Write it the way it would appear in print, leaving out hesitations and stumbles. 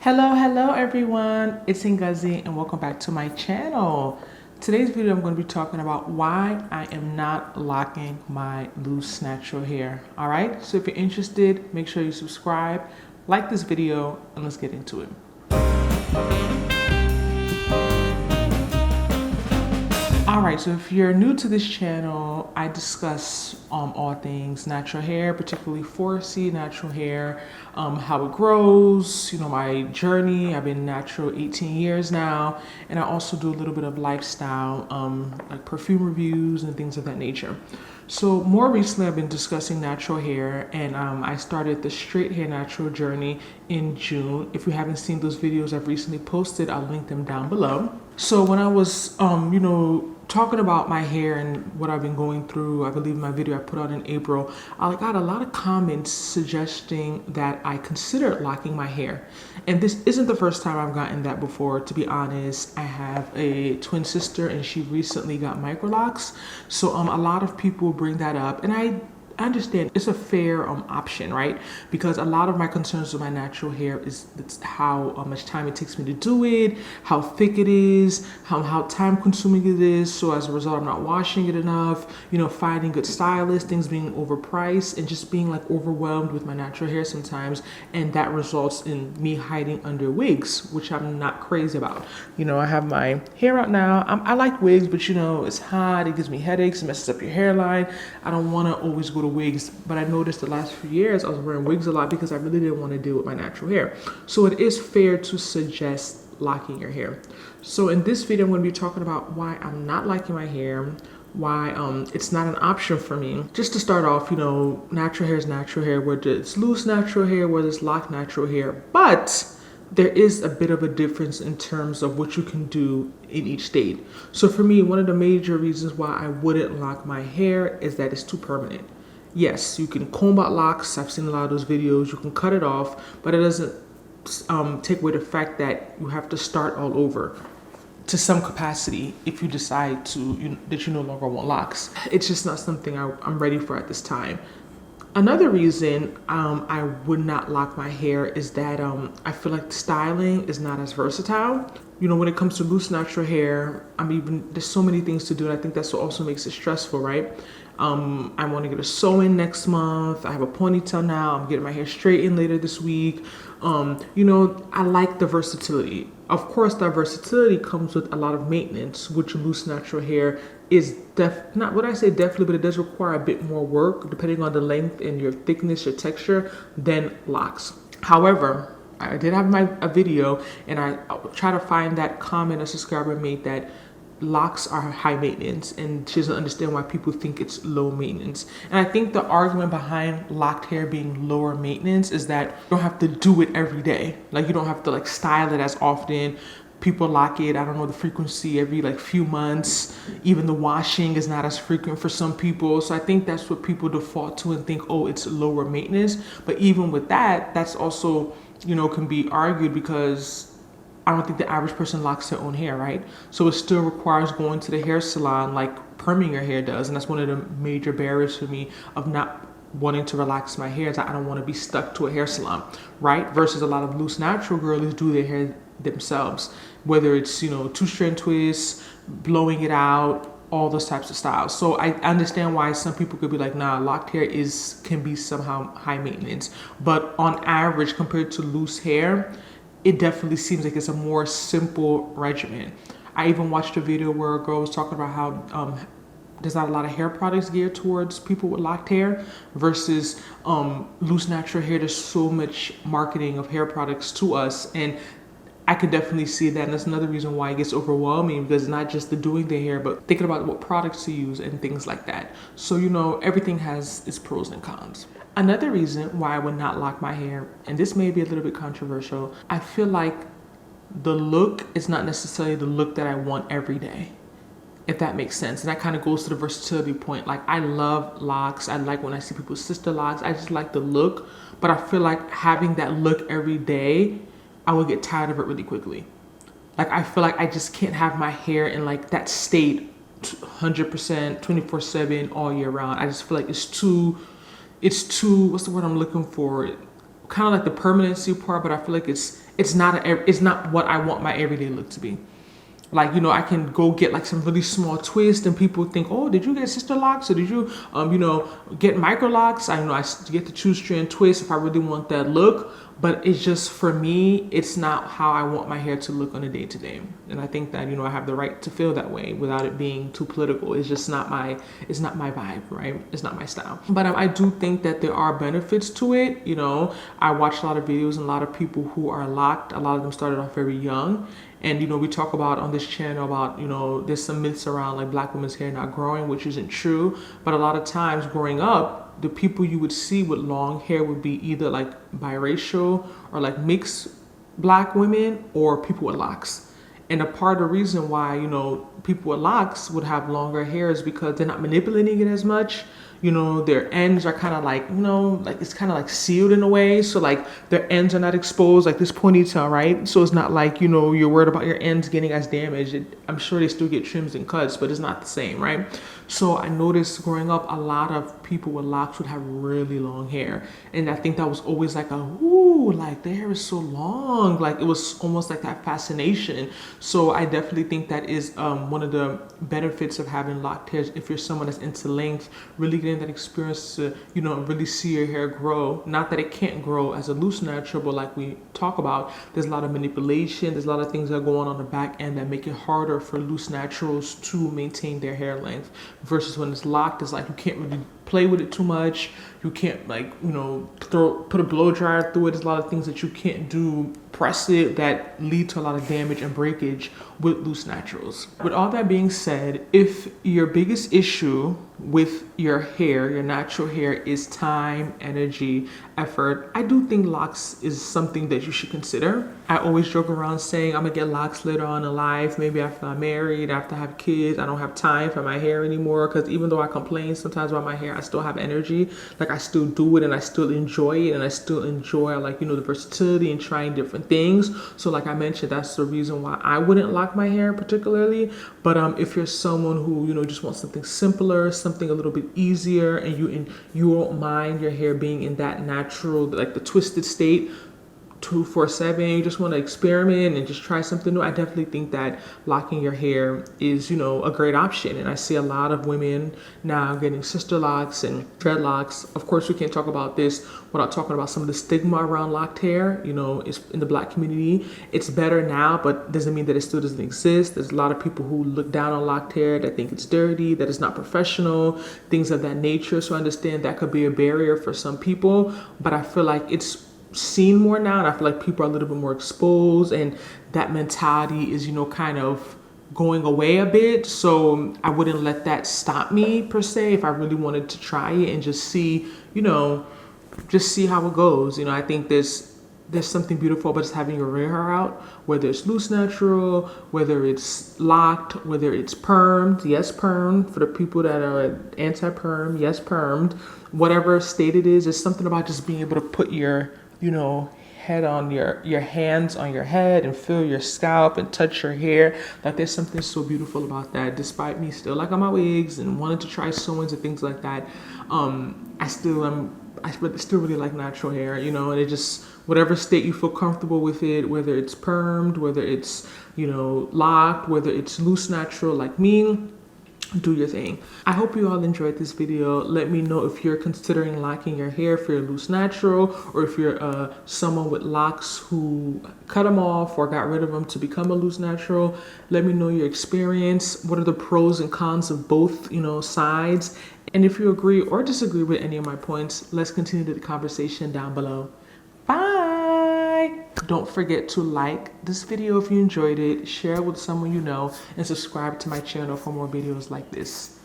Hello everyone, it's Ngozi and welcome back to my channel. Today's video I'm going to be talking about why I am not locking my loose natural hair. Alright, so if you're interested, make sure you subscribe, like this video, and let's get into it. Alright, so if you're new to this channel, I discuss all things natural hair, particularly 4C natural hair, how it grows, my journey. I've been natural 18 years now, and I also do a little bit of lifestyle, like perfume reviews and things of that nature. So more recently, I've been discussing natural hair, and I started the straight hair natural journey in June. If you haven't seen those videos I've recently posted, I'll link them down below. So when I was, talking about my hair and what I've been going through, I believe my video I put out in April, I got a lot of comments suggesting that I consider locking my hair. And this isn't the first time I've gotten that before, to be honest. I have a twin sister and she recently got microlocks. So a lot of people bring that up, and I understand it's a fair option, right? Because a lot of my concerns with my natural hair is how much time it takes me to do it, how thick it is, how time consuming it is. So as a result, I'm not washing it enough, finding good stylists, things being overpriced, and just being like overwhelmed with my natural hair sometimes. And that results in me hiding under wigs, which I'm not crazy about. I have my hair out now. I like wigs, but it's hot, it gives me headaches, it messes up your hairline. I don't want to always go to wigs, but I noticed the last few years I was wearing wigs a lot because I really didn't want to deal with my natural hair. So it is fair to suggest locking your hair. So in this video, I'm going to be talking about why I'm not liking my hair, why it's not an option for me. Just to start off, natural hair is natural hair, whether it's loose natural hair, whether it's locked natural hair, but there is a bit of a difference in terms of what you can do in each state. So for me, one of the major reasons why I wouldn't lock my hair is that it's too permanent. Yes, you can comb out locks. I've seen a lot of those videos. You can cut it off, but it doesn't take away the fact that you have to start all over to some capacity if you decide that you no longer want locks. It's just not something I'm ready for at this time. Another reason I would not lock my hair is that I feel like styling is not as versatile. When it comes to loose natural hair, there's so many things to do, and I think that's what also makes it stressful, right? I want to get a sew-in next month. I have a ponytail now. I'm getting my hair straightened later this week. I like the versatility. Of course, that versatility comes with a lot of maintenance, which loose natural hair is not what I say definitely, but it does require a bit more work depending on the length and your thickness, your texture, than locks. However, I did have a video, and I try to find that comment a subscriber made that locks are high maintenance, and she doesn't understand why people think it's low maintenance. And I think the argument behind locked hair being lower maintenance is that you don't have to do it every day. Like, you don't have to style it as often. People lock it, I don't know the frequency, every few months. Even the washing is not as frequent for some people. So I think that's what people default to and think, oh, it's lower maintenance. But even with that, that's also, can be argued, because I don't think the average person locks their own hair, right? So it still requires going to the hair salon like perming your hair does. And that's one of the major barriers for me of not wanting to relax my hair, is that I don't want to be stuck to a hair salon, right? Versus a lot of loose natural girlies do their hair themselves, whether it's, two-strand twists, blowing it out, all those types of styles. So I understand why some people could be like, nah, locked hair can be somehow high maintenance. But on average, compared to loose hair, it definitely seems like it's a more simple regimen. I even watched a video where a girl was talking about how there's not a lot of hair products geared towards people with locked hair versus loose natural hair. There's so much marketing of hair products to us, and I can definitely see that. And that's another reason why it gets overwhelming, because it's not just the doing the hair, but thinking about what products to use and things like that. So, everything has its pros and cons. Another reason why I would not lock my hair, and this may be a little bit controversial, I feel like the look is not necessarily the look that I want every day, if that makes sense. And that kind of goes to the versatility point. Like, I love locks. I like when I see people's sister locks. I just like the look, but I feel like having that look every day, I would get tired of it really quickly. I feel like I just can't have my hair in that state 100%, 24/7 all year round. I just feel like it's too, what's the word I'm looking for? kind of like the permanency part, but I feel like it's not what I want my everyday look to be. Like, you know, I can go get like some really small twist and people think, oh, did you get sister locks or did you, you know, get micro locks? I know I get to choose strand twist if I really want that look, but it's just, for me, it's not how I want my hair to look on a day to day. And I think that, you know, I have the right to feel that way without it being too political. It's just not my vibe, right? It's not my style. But I do think that there are benefits to it. You know, I watch a lot of videos and a lot of people who are locked. A lot of them started off very young. And, you know, we talk about on this channel about, you know, there's some myths around like black women's hair not growing, which isn't true. But a lot of times growing up, the people you would see with long hair would be either like biracial or like mixed black women or people with locks. And a part of the reason why, you know, people with locks would have longer hair is because they're not manipulating it as much. You know, their ends are kind of like, you know, like it's kind of like sealed in a way. So like their ends are not exposed like this ponytail, right? So it's not like, you know, you're worried about your ends getting as damaged. I'm sure they still get trims and cuts, but it's not the same, right? So I noticed growing up, a lot of people with locks would have really long hair. And I think that was always like ooh, like their hair is so long. Like it was almost like that fascination. So I definitely think that is one of the benefits of having locked hair. If you're someone that's into length, really getting that experience to, you know, really see your hair grow. Not that it can't grow as a loose natural, but like we talk about, there's a lot of manipulation. There's a lot of things that go on the back end that make it harder for loose naturals to maintain their hair length. Versus when it's locked, it's like you can't really play with it too much. You can't, like, you know, put a blow dryer through it. There's a lot of things that you can't do, press it, that lead to a lot of damage and breakage with loose naturals. With all that being said, if your biggest issue with your hair, your natural hair, is time, energy, effort, I do think locks is something that you should consider. I always joke around saying I'm gonna get locks later on in life, maybe after I'm married, after I have kids. I don't have time for my hair anymore, because even though I complain sometimes about my hair, I still have energy. Like I still do it and I still enjoy it, and I still enjoy, like, you know, the versatility and trying different things. So like I mentioned, that's the reason why I wouldn't lock my hair particularly. But if you're someone who, you know, just wants something simpler, something a little bit easier, and you won't mind your hair being in that natural, like the twisted state 2-4-7, you just want to experiment and just try something new, I definitely think that locking your hair is, you know, a great option. And I see a lot of women now getting sister locks and dreadlocks. Of course, we can't talk about this without talking about some of the stigma around locked hair. You know, it's in the black community. It's better now, but doesn't mean that it still doesn't exist. There's a lot of people who look down on locked hair, that think it's dirty, that it's not professional, things of that nature. So I understand that could be a barrier for some people, but I feel like it's seen more now, and I feel like people are a little bit more exposed, and that mentality is, you know, kind of going away a bit. So I wouldn't let that stop me per se if I really wanted to try it and just see, you know, just see how it goes. You know, I think there's something beautiful about just having your real hair out, whether it's loose natural, whether it's locked, whether it's permed. Yes, permed. For the people that are anti-perm, yes, permed. Whatever state it is, there's something about just being able to put your, you know, head on your hands on your head and feel your scalp and touch your hair. Like there's something so beautiful about that. Despite me still like on my wigs and wanting to try sew-ins and things like that, I still really like natural hair, you know. And it just, whatever state you feel comfortable with it, whether it's permed, whether it's, you know, locked, whether it's loose natural like me, do your thing. I hope you all enjoyed this video. Let me know if you're considering locking your hair for your loose natural, or if you're someone with locks who cut them off or got rid of them to become a loose natural. Let me know your experience. What are the pros and cons of both, you know, sides? And if you agree or disagree with any of my points, let's continue the conversation down below. Bye! Don't forget to like this video if you enjoyed it, share it with someone you know, and subscribe to my channel for more videos like this.